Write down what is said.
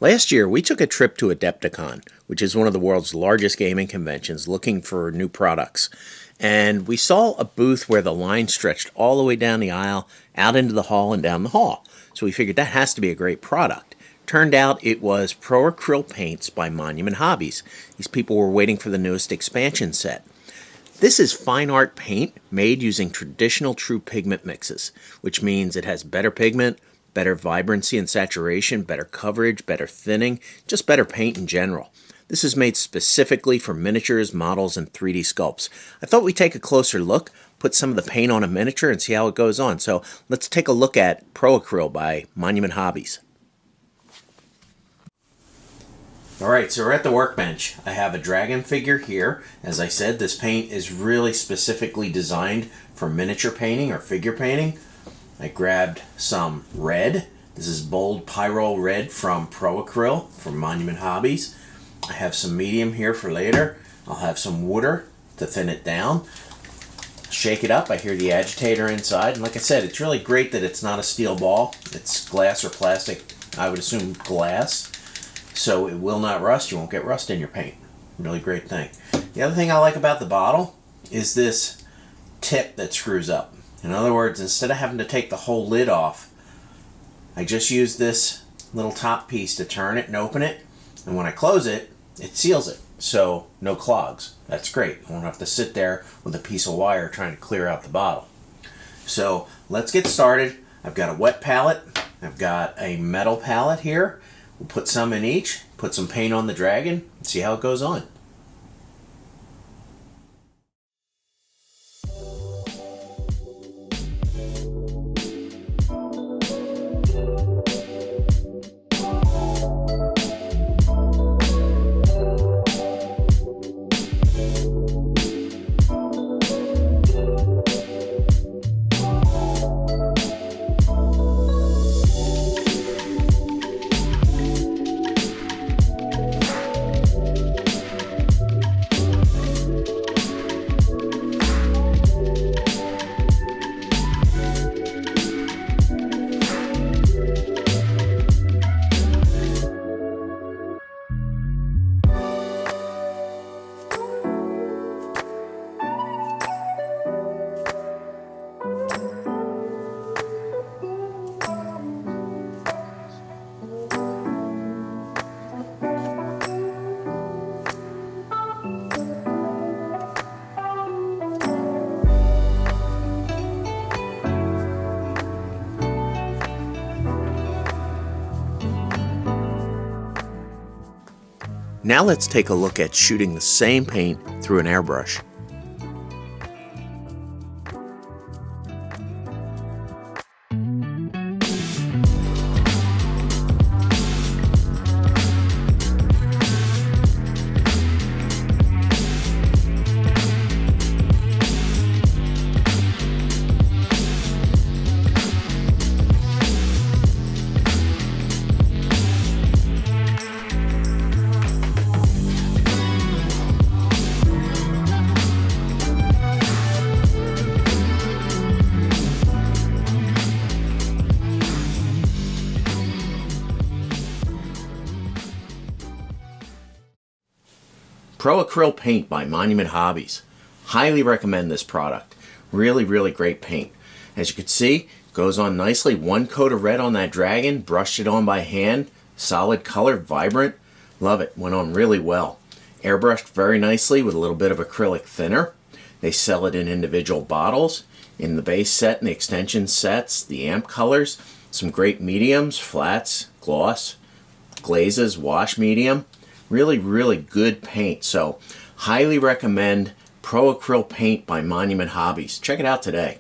Last year, we took a trip to Adepticon, which is one of the world's largest gaming conventions, looking for new products. And we saw a booth where the line stretched all the way down the aisle, out into the hall, and down the hall. So we figured that has to be a great product. Turned out it was Pro Acryl Paints by Monument Hobbies. These people were waiting for the newest expansion set. This is fine art paint made using traditional true pigment mixes, which means it has better pigment, better vibrancy and saturation, better coverage, better thinning, just better paint in general. This is made specifically for miniatures, models, and 3D sculpts. I thought we'd take a closer look, put some of the paint on a miniature, and see how it goes on. So let's take a look at Pro Acryl by Monument Hobbies. Alright, so we're at the workbench. I have a dragon figure here. As I said, this paint is really specifically designed for miniature painting or figure painting. I grabbed some red. This is bold Pyro red from Pro Acryl from Monument Hobbies. I have some medium here for later. I'll have some water to thin it down. Shake it up. I hear the agitator inside. And like I said, it's really great that it's not a steel ball. It's glass or plastic. I would assume glass. So it will not rust. You won't get rust in your paint. Really great thing. The other thing I like about the bottle is this tip that screws up. In other words, instead of having to take the whole lid off, I just use this little top piece to turn it and open it. And when I close it, it seals it. So no clogs. That's great. I won't have to sit there with a piece of wire trying to clear out the bottle. So let's get started. I've got a wet palette. I've got a metal palette here. We'll put some in each, put some paint on the dragon, and see how it goes on. Now let's take a look at shooting the same paint through an airbrush. Pro Acryl Paint by Monument Hobbies. Highly recommend this product. Really, really great paint. As you can see, it goes on nicely. One coat of red on that dragon, brushed it on by hand. Solid color, vibrant. Love it. Went on really well. Airbrushed very nicely with a little bit of acrylic thinner. They sell it in individual bottles. In the base set and the extension sets, the amp colors, some great mediums, flats, gloss, glazes, wash medium. Really, really good paint. So highly recommend Pro Acryl Paint by Monument Hobbies. Check it out today.